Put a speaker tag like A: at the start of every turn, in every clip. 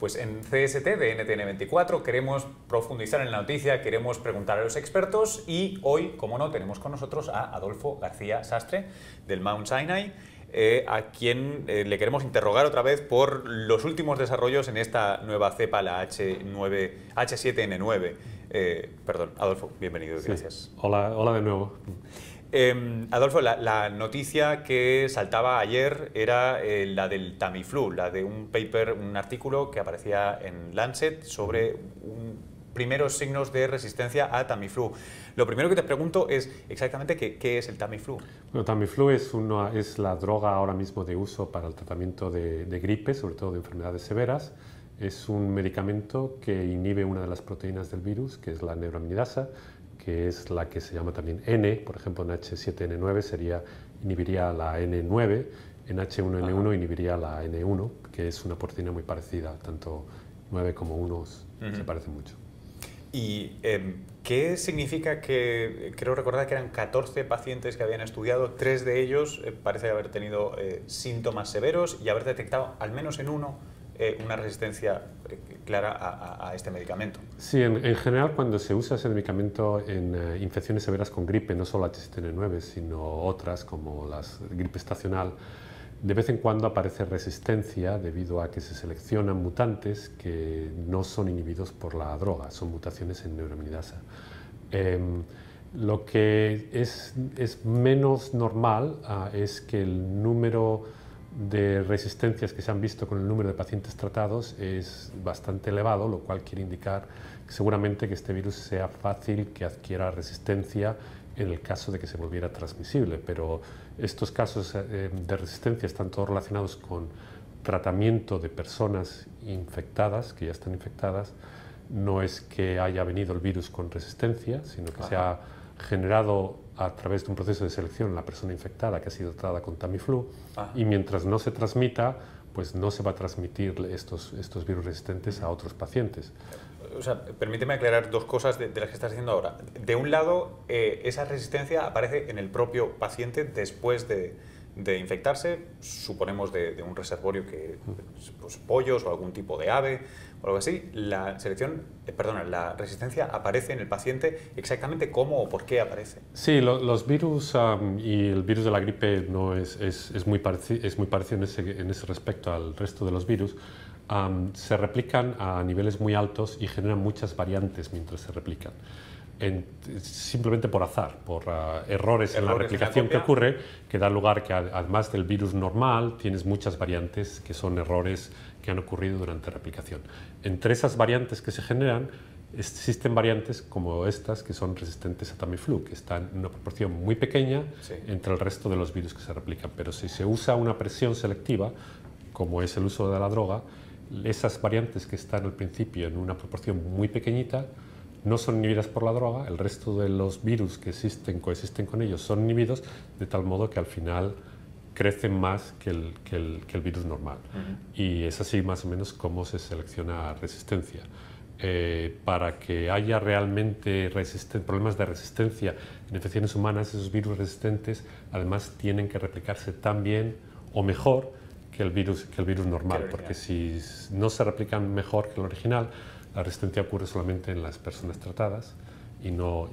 A: Pues en CST de NTN24 queremos profundizar en la noticia, queremos preguntar a los expertos y hoy, como no, tenemos con nosotros a Adolfo García Sastre del Mount Sinai, a quien le queremos interrogar otra vez por los últimos desarrollos en esta nueva cepa, la H7N9. Perdón, Adolfo, bienvenido,
B: Sí.
A: gracias.
B: Hola de nuevo.
A: Adolfo, la noticia que saltaba ayer era la del Tamiflu, la de un paper, un artículo que aparecía en Lancet sobre primeros signos de resistencia a Tamiflu. Lo primero que te pregunto es exactamente qué es el Tamiflu.
B: Bueno, Tamiflu es la droga ahora mismo de uso para el tratamiento de gripe, sobre todo de enfermedades severas. Es un medicamento que inhibe una de las proteínas del virus, que es la neuraminidasa, que es la que se llama también N, por ejemplo en H7N9 inhibiría la N9, en H1N1 inhibiría la N1, que es una proteína muy parecida, tanto 9 como 1 se parecen mucho.
A: ¿Y qué significa que, creo recordar que eran 14 pacientes que habían estudiado, 3 de ellos parece haber tenido síntomas severos y haber detectado al menos en uno una resistencia clara a este medicamento?
B: Sí, en general cuando se usa ese medicamento en infecciones severas con gripe, no solo H7N9, sino otras como la gripe estacional, de vez en cuando aparece resistencia debido a que se seleccionan mutantes que no son inhibidos por la droga, son mutaciones en neuraminidasa. Lo que es menos normal es que el número de resistencias que se han visto con el número de pacientes tratados es bastante elevado, lo cual quiere indicar que seguramente que este virus sea fácil que adquiera resistencia en el caso de que se volviera transmisible, pero estos casos de resistencia están todos relacionados con tratamiento de personas infectadas, que ya están infectadas. No es que haya venido el virus con resistencia, sino que se ha generado a través de un proceso de selección en la persona infectada que ha sido tratada con Tamiflu, y mientras no se transmita, pues no se va a transmitir estos virus resistentes a otros pacientes.
A: O sea, permíteme aclarar dos cosas de las que estás diciendo ahora. De un lado, esa resistencia aparece en el propio paciente después de infectarse, suponemos de un reservorio que, pues, pollos o algún tipo de ave o algo así. La resistencia aparece en el paciente. ¿Exactamente cómo o por qué aparece?
B: Sí, los virus y el virus de la gripe no es muy parecido en ese respecto al resto de los virus. Se replican a niveles muy altos y generan muchas variantes mientras se replican. Simplemente por azar, por errores en la replicación que ocurre, que da lugar que además del virus normal tienes muchas variantes que son errores que han ocurrido durante la replicación. Entre esas variantes que se generan existen variantes como estas que son resistentes a Tamiflu, que están en una proporción muy pequeña entre el resto de los virus que se replican, pero si se usa una presión selectiva, como es el uso de la droga, esas variantes que están al principio en una proporción muy pequeñita no son inhibidas por la droga, el resto de los virus que coexisten con ellos son inhibidos, de tal modo que al final crecen más que el virus normal. Y es así más o menos como se selecciona resistencia. Para que haya realmente problemas de resistencia en infecciones humanas, esos virus resistentes además tienen que replicarse tan bien o mejor que el virus normal, porque si no se replican mejor que el original, la resistencia ocurre solamente en las personas tratadas y no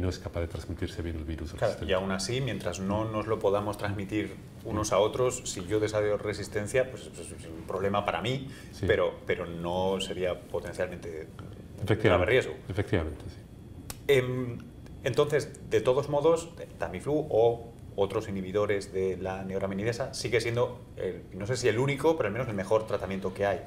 B: es capaz de transmitirse bien el virus resistente.
A: Y aún así, mientras no nos lo podamos transmitir unos a otros, si yo desarrollo resistencia, pues es un problema para mí, pero no sería potencialmente grave riesgo.
B: Efectivamente, sí.
A: Entonces, de todos modos, Tamiflu o otros inhibidores de la neuraminidasa sigue siendo, no sé si el único, pero al menos el mejor tratamiento que hay.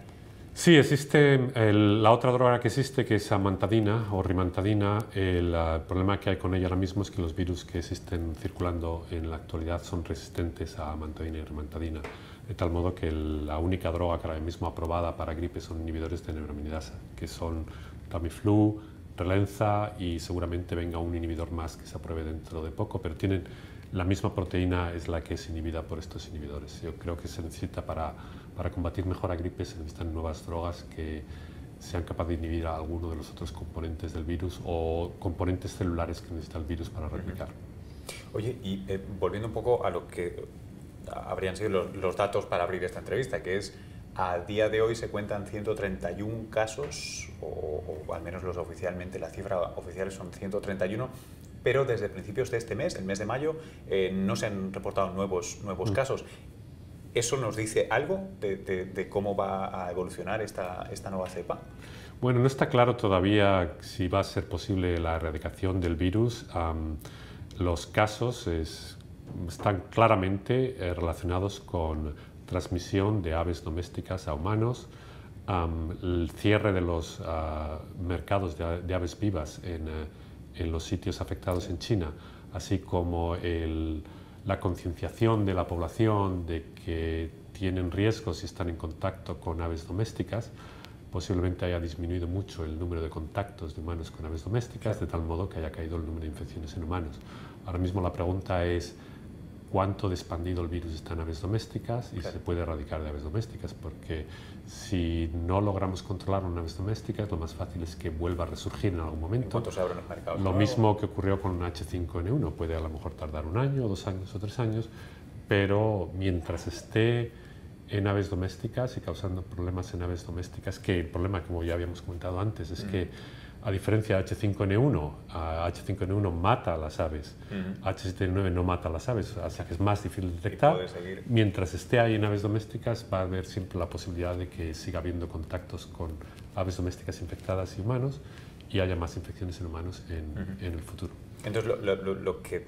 B: Sí, existe la otra droga que existe, que es amantadina o rimantadina. El problema que hay con ella ahora mismo es que los virus que existen circulando en la actualidad son resistentes a amantadina y rimantadina, de tal modo que la única droga que ahora mismo aprobada para gripe son inhibidores de neuraminidasa, que son Tamiflu, Relenza y seguramente venga un inhibidor más que se apruebe dentro de poco, pero tienen la misma proteína, es la que es inhibida por estos inhibidores. Yo creo que se necesita para combatir mejor a gripe, se necesitan nuevas drogas que sean capaces de inhibir a alguno de los otros componentes del virus o componentes celulares que necesita el virus para replicar.
A: Oye, y volviendo un poco a lo que habrían sido los datos para abrir esta entrevista, que es A día de hoy se cuentan 131 casos, o al menos oficialmente, la cifra oficial son 131, pero desde principios de este mes, el mes de mayo, no se han reportado nuevos casos. ¿Eso nos dice algo de cómo va a evolucionar esta nueva cepa?
B: Bueno, no está claro todavía si va a ser posible la erradicación del virus. Los casos están claramente relacionados con transmisión de aves domésticas a humanos, el cierre de los mercados de aves vivas en los sitios afectados en China, así como la concienciación de la población de que tienen riesgos si están en contacto con aves domésticas. Posiblemente haya disminuido mucho el número de contactos de humanos con aves domésticas, de tal modo que haya caído el número de infecciones en humanos. Ahora mismo la pregunta es cuánto de expandido el virus está en aves domésticas y si se puede erradicar de aves domésticas, porque si no logramos controlarlo en aves domésticas, lo más fácil es que vuelva a resurgir en algún momento.
A: ¿En cuánto se abren los mercados?
B: Lo mismo que ocurrió con H5N1, puede a lo mejor tardar 1 año, 2 años o 3 años, pero mientras esté en aves domésticas y causando problemas en aves domésticas, que el problema, como ya habíamos comentado antes, es que a diferencia de H5N1, H5N1 mata a las aves, H7N9 no mata a las aves, o sea que es más difícil de detectar. Mientras esté ahí en aves domésticas va a haber siempre la posibilidad de que siga habiendo contactos con aves domésticas infectadas y humanos y haya más infecciones en humanos en el futuro.
A: Entonces,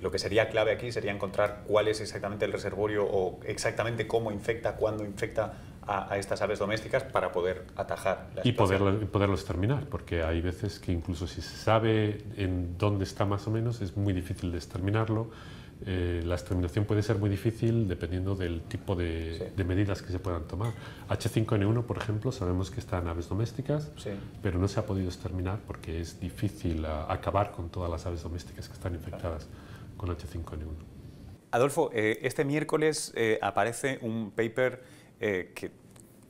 A: lo que sería clave aquí sería encontrar cuál es exactamente el reservorio o exactamente cómo infecta, cuándo infecta a estas aves domésticas para poder atajar la situación.
B: Y poderlo exterminar, porque hay veces que incluso si se sabe en dónde está más o menos, es muy difícil de exterminarlo. La exterminación puede ser muy difícil dependiendo del tipo de medidas que se puedan tomar. H5N1, por ejemplo, sabemos que está en aves domésticas, pero no se ha podido exterminar porque es difícil acabar con todas las aves domésticas que están infectadas con H5N1.
A: Adolfo, este miércoles aparece un paper que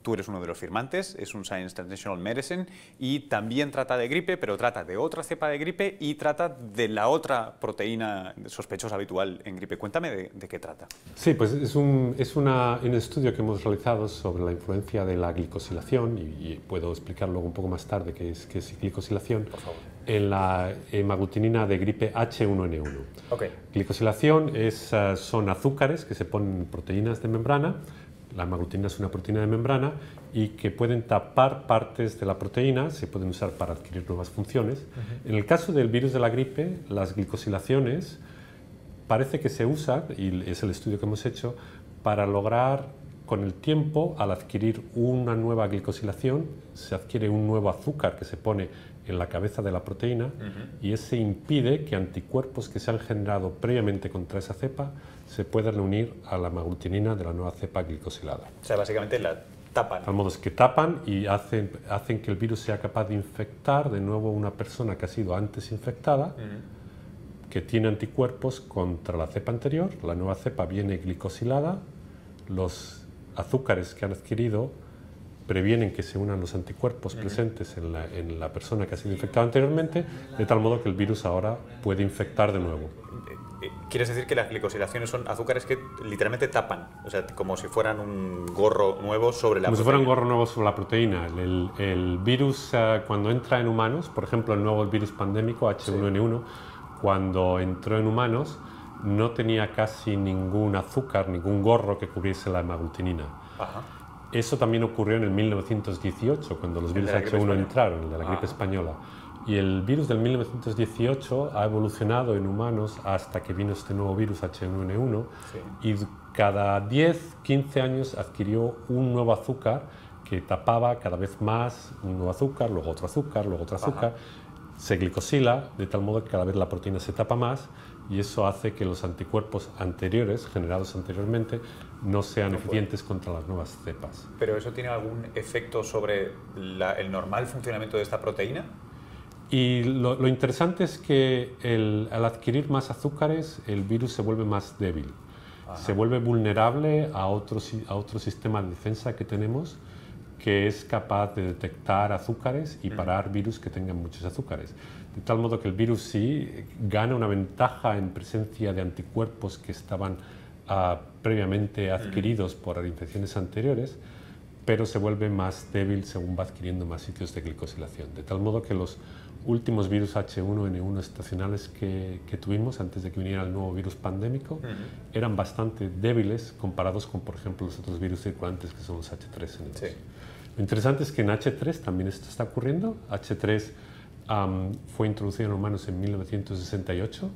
A: tú eres uno de los firmantes, es un Science Translational Medicine y también trata de gripe, pero trata de otra cepa de gripe y trata de la otra proteína sospechosa habitual en gripe. Cuéntame de qué trata.
B: Sí, pues es un estudio que hemos realizado sobre la influencia de la glicosilación y puedo explicar luego un poco más tarde qué es glicosilación.
A: Por favor.
B: En la hemaglutinina de gripe H1N1.
A: Okay.
B: Glicosilación son azúcares que se ponen en proteínas de membrana. La hemaglutinina es una proteína de membrana y que pueden tapar partes de la proteína, se pueden usar para adquirir nuevas funciones. En el caso del virus de la gripe, las glicosilaciones parece que se usan, y es el estudio que hemos hecho, para lograr con el tiempo, al adquirir una nueva glicosilación, se adquiere un nuevo azúcar que se pone en la cabeza de la proteína y ese impide que anticuerpos que se han generado previamente contra esa cepa se puedan unir a la hemaglutinina de la nueva cepa glicosilada.
A: O sea, básicamente la tapan.
B: De tal modo es que tapan y hacen que el virus sea capaz de infectar de nuevo una persona que ha sido antes infectada, que tiene anticuerpos contra la cepa anterior. La nueva cepa viene glicosilada, los azúcares que han adquirido previenen que se unan los anticuerpos presentes en la persona que ha sido infectada anteriormente, de tal modo que el virus ahora puede infectar de nuevo.
A: ¿Quieres decir que las glicosilaciones son azúcares que literalmente tapan? O sea, como si fueran un gorro nuevo sobre la proteína.
B: Como si fuera un gorro nuevo sobre la proteína. El virus, cuando entra en humanos, por ejemplo, el nuevo virus pandémico H1N1, cuando entró en humanos, no tenía casi ningún azúcar, ningún gorro que cubriese la hemaglutinina. Eso también ocurrió en el 1918, cuando los virus H1 entraron, el de la gripe española. Y el virus del 1918 ha evolucionado en humanos hasta que vino este nuevo virus H1N1 y cada 10, 15 años adquirió un nuevo azúcar que tapaba cada vez más un nuevo azúcar, luego otro azúcar, luego otro azúcar. Se glicosila de tal modo que cada vez la proteína se tapa más y eso hace que los anticuerpos anteriores, generados anteriormente, no sean eficientes contra las nuevas cepas.
A: ¿Pero eso tiene algún efecto sobre el normal funcionamiento de esta proteína?
B: Y lo interesante es que al adquirir más azúcares, el virus se vuelve más débil. Se vuelve vulnerable a otro sistema de defensa que tenemos, que es capaz de detectar azúcares y parar virus que tengan muchos azúcares. De tal modo que el virus sí gana una ventaja en presencia de anticuerpos que estaban previamente adquiridos por infecciones anteriores, pero se vuelve más débil según va adquiriendo más sitios de glicosilación. De tal modo que los últimos virus H1N1 estacionales que tuvimos antes de que viniera el nuevo virus pandémico eran bastante débiles comparados con, por ejemplo, los otros virus circulantes que son los H3N2. Sí. Lo interesante es que en H3 también esto está ocurriendo. H3 fue introducido en humanos en 1968.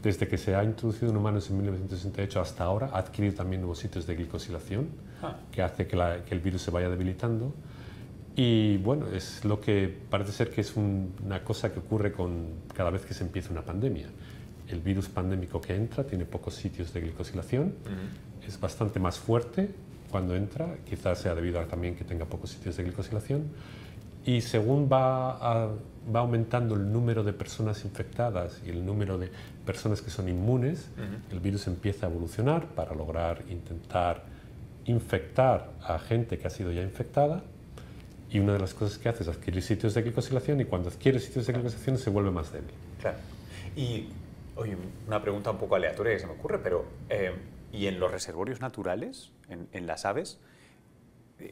B: Desde que se ha introducido en humanos en 1968 hasta ahora, ha adquirido también nuevos sitios de glicosilación, que hace que el virus se vaya debilitando. Y bueno, es lo que parece ser que es una cosa que ocurre cada vez que se empieza una pandemia. El virus pandémico que entra tiene pocos sitios de glicosilación, es bastante más fuerte cuando entra, quizás sea debido a también que tenga pocos sitios de glicosilación, y según va aumentando el número de personas infectadas y el número de personas que son inmunes, el virus empieza a evolucionar para lograr intentar infectar a gente que ha sido ya infectada, y una de las cosas que hace es adquirir sitios de glicosilación, y cuando adquiere sitios de glicosilación se vuelve más débil.
A: Claro. Y, oye, una pregunta un poco aleatoria que se me ocurre, pero ¿y en los reservorios naturales, en las aves,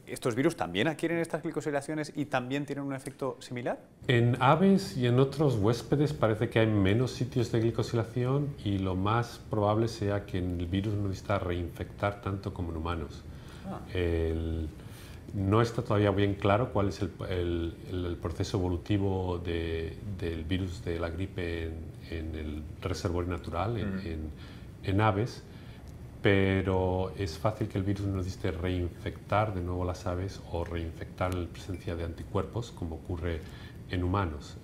A: estos virus también adquieren estas glicosilaciones y también tienen un efecto similar?
B: En aves y en otros huéspedes parece que hay menos sitios de glicosilación, y lo más probable sea que el virus no necesita reinfectar tanto como en humanos. No está todavía bien claro cuál es el proceso evolutivo del virus de la gripe en el reservorio natural, en aves, pero es fácil que el virus no necesite reinfectar de nuevo las aves o reinfectar en presencia de anticuerpos, como ocurre en humanos,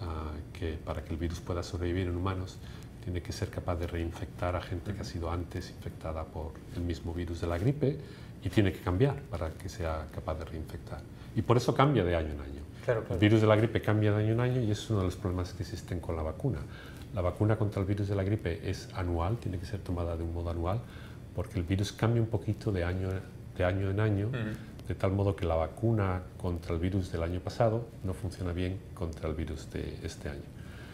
B: que para que el virus pueda sobrevivir en humanos tiene que ser capaz de reinfectar a gente que ha sido antes infectada por el mismo virus de la gripe, y tiene que cambiar para que sea capaz de reinfectar. Y por eso cambia de año en año.
A: Claro, claro.
B: El virus de la gripe cambia de año en año, y es uno de los problemas que existen con la vacuna. La vacuna contra el virus de la gripe es anual, tiene que ser tomada de un modo anual, porque el virus cambia un poquito de año en año, de tal modo que la vacuna contra el virus del año pasado no funciona bien contra el virus de este año.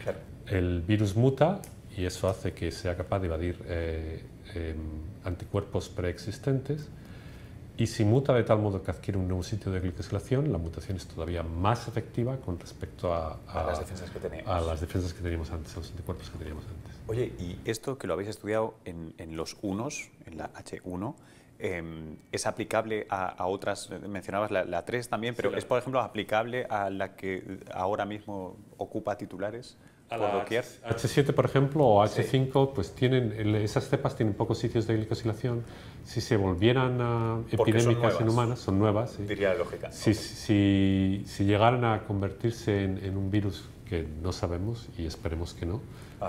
A: Claro.
B: El virus muta, y eso hace que sea capaz de evadir anticuerpos preexistentes, y si muta de tal modo que adquiere un nuevo sitio de glicosilación, la mutación es todavía más efectiva con respecto a
A: las defensas que teníamos.
B: A las defensas que teníamos antes, a los anticuerpos que teníamos antes.
A: Oye, y esto que lo habéis estudiado en los unos, en la H1, ¿es aplicable a otras? Mencionabas la 3 también, pero sí, ¿es, por ejemplo, aplicable a la que ahora mismo ocupa titulares?
B: A la H7, por ejemplo, o H5, sí, pues esas cepas tienen pocos sitios de glicosilación. Si se volvieran epidémicas en humanas, son nuevas. Sí.
A: Diría la lógica.
B: Si llegaran a convertirse en un virus, que no sabemos y esperemos que no,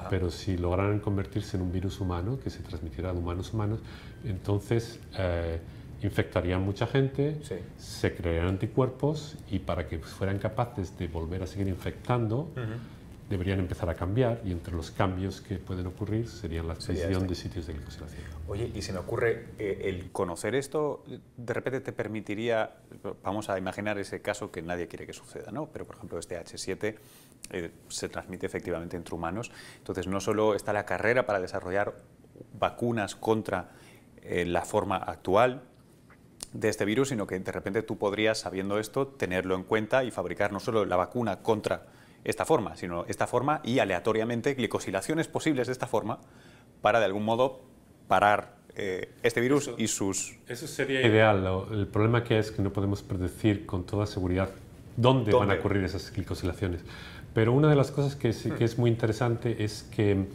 B: pero si lograran convertirse en un virus humano que se transmitiera de humanos a humanos, entonces infectarían mucha gente, sí, se crearían anticuerpos, y para que fueran capaces de volver a seguir infectando, deberían empezar a cambiar, y entre los cambios que pueden ocurrir serían la adquisición de sitios de glicosilación.
A: Oye, y se me ocurre, el conocer esto de repente te permitiría, vamos a imaginar ese caso que nadie quiere que suceda, ¿no? Pero por ejemplo este H7 se transmite efectivamente entre humanos, entonces no solo está la carrera para desarrollar vacunas contra la forma actual de este virus, sino que de repente tú podrías, sabiendo esto, tenerlo en cuenta y fabricar no solo la vacuna contra esta forma, sino esta forma y aleatoriamente glicosilaciones posibles de esta forma para de algún modo parar este virus y sus...
B: Eso sería ideal. El problema que es que no podemos predecir con toda seguridad dónde van a ocurrir esas glicosilaciones. Pero una de las cosas que es muy interesante es que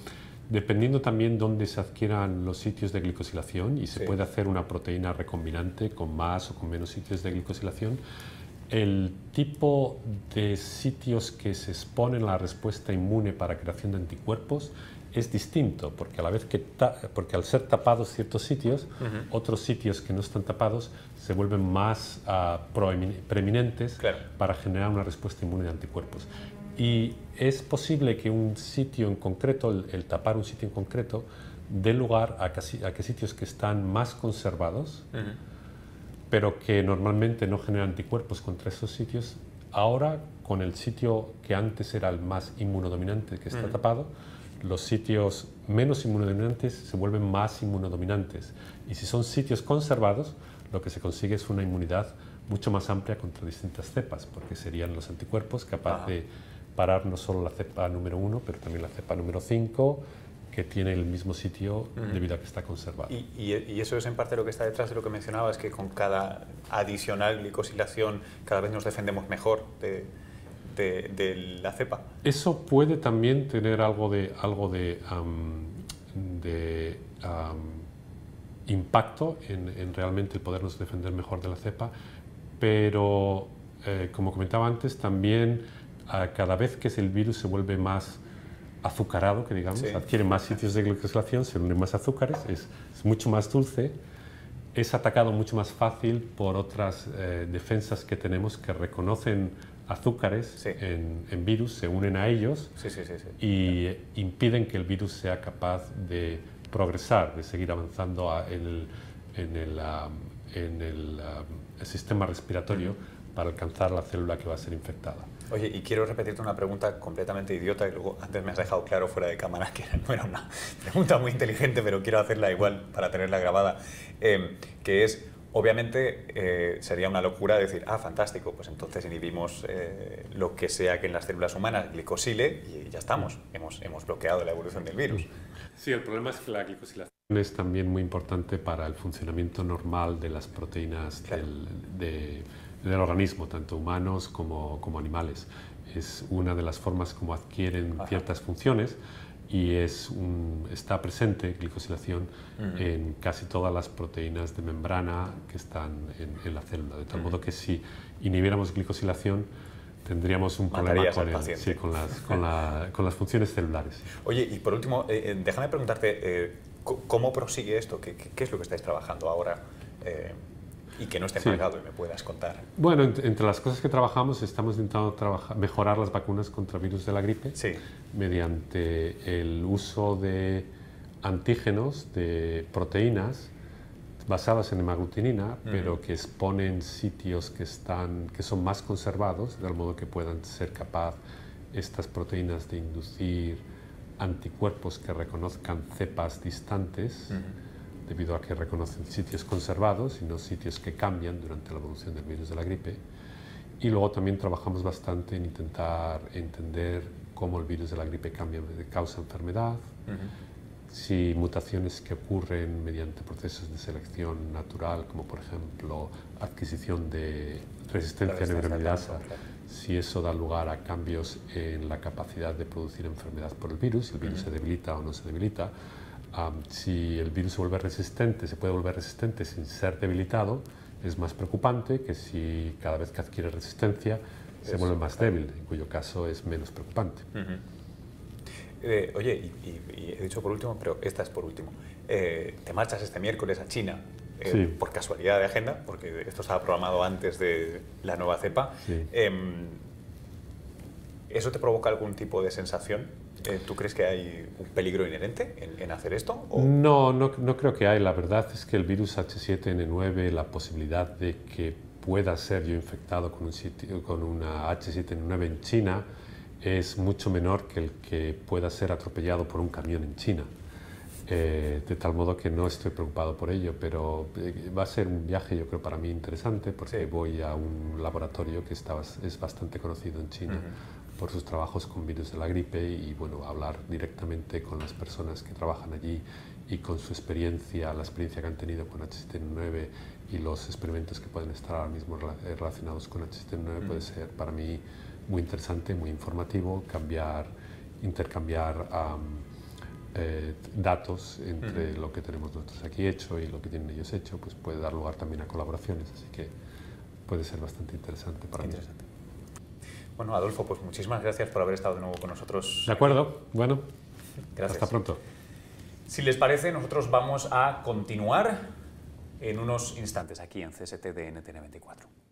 B: dependiendo también dónde se adquieran los sitios de glicosilación, y se puede hacer una proteína recombinante con más o con menos sitios de glicosilación, el tipo de sitios que se exponen a la respuesta inmune para creación de anticuerpos es distinto, porque al ser tapados ciertos sitios, otros sitios que no están tapados se vuelven más preeminentes para generar una respuesta inmune de anticuerpos. Y es posible que un sitio en concreto, el tapar un sitio en concreto, dé lugar a que sitios que están más conservados, pero que normalmente no generan anticuerpos contra esos sitios, ahora con el sitio que antes era el más inmunodominante que está tapado, los sitios menos inmunodominantes se vuelven más inmunodominantes. Y si son sitios conservados, lo que se consigue es una inmunidad mucho más amplia contra distintas cepas, porque serían los anticuerpos capaces de parar no solo la cepa número 1, pero también la cepa número 5, que tiene el mismo sitio debido a que está conservado.
A: Y eso es en parte lo que está detrás de lo que mencionabas, que con cada adicional glicosilación cada vez nos defendemos mejor de la cepa.
B: Eso puede también tener algo de impacto en realmente el podernos defender mejor de la cepa, pero como comentaba antes, también cada vez que el virus se vuelve más azucarado, que digamos, adquiere más sitios de glicosilación, se unen más azúcares, es mucho más dulce, es atacado mucho más fácil por otras defensas que tenemos que reconocen azúcares en virus, se unen a ellos y impiden que el virus sea capaz de progresar, de seguir avanzando en el sistema respiratorio para alcanzar la célula que va a ser infectada.
A: Oye, y quiero repetirte una pregunta completamente idiota, y luego antes me has dejado claro fuera de cámara que no era una pregunta muy inteligente, pero quiero hacerla igual para tenerla grabada, que es, obviamente, sería una locura decir, fantástico, pues entonces inhibimos lo que sea que en las células humanas glicosile y ya estamos, hemos bloqueado la evolución del virus.
B: Sí, el problema es que la glicosilación es también muy importante para el funcionamiento normal de las proteínas del organismo, tanto humanos como animales. Es una de las formas como adquieren ciertas funciones y está presente glicosilación en casi todas las proteínas de membrana que están en la célula, de tal modo que si inhibiéramos glicosilación tendríamos un problema con las funciones celulares.
A: Oye, y por último, déjame preguntarte, ¿cómo prosigue esto? ¿Qué es lo que estáis trabajando ahora? Y que no esté empleado y me puedas contar.
B: Bueno, entre las cosas que trabajamos, estamos intentando mejorar las vacunas contra virus de la gripe mediante el uso de antígenos, de proteínas basadas en hemaglutinina, pero que exponen sitios que son más conservados, de modo que puedan ser capaz estas proteínas de inducir anticuerpos que reconozcan cepas distantes, debido a que reconocen sitios conservados y no sitios que cambian durante la evolución del virus de la gripe. Y luego también trabajamos bastante en intentar entender cómo el virus de la gripe causa enfermedad, si mutaciones que ocurren mediante procesos de selección natural, como por ejemplo adquisición de resistencia neuroamilasa, si eso da lugar a cambios en la capacidad de producir enfermedad por el virus, si el virus se debilita o no se debilita. Si el virus se vuelve resistente, se puede volver resistente sin ser debilitado, es más preocupante que si cada vez que adquiere resistencia se vuelve más débil, en cuyo caso es menos preocupante.
A: Oye, y he dicho por último, pero esta es por último. Te marchas este miércoles a China por casualidad de agenda, porque esto estaba programado antes de la nueva cepa. ¿Eso te provoca algún tipo de sensación? ¿Tú crees que hay un peligro inherente en hacer esto? ¿O?
B: No creo que hay. La verdad es que el virus H7N9, la posibilidad de que pueda ser yo infectado con una H7N9 en China es mucho menor que el que pueda ser atropellado por un camión en China. De tal modo que no estoy preocupado por ello, pero va a ser un viaje, yo creo, para mí interesante, porque voy a un laboratorio que es bastante conocido en China por sus trabajos con virus de la gripe y bueno, hablar directamente con las personas que trabajan allí y con su experiencia, la experiencia que han tenido con H7N9 y los experimentos que pueden estar ahora mismo relacionados con H7N9 puede ser para mí muy interesante, muy informativo, intercambiar datos entre lo que tenemos nosotros aquí hecho y lo que tienen ellos hecho, pues puede dar lugar también a colaboraciones, así que puede ser bastante interesante para mí.
A: Bueno, Adolfo, pues muchísimas gracias por haber estado de nuevo con nosotros.
B: De acuerdo, bueno,
A: gracias.
B: Hasta pronto.
A: Si les parece, nosotros vamos a continuar en unos instantes aquí en CST de NTN24.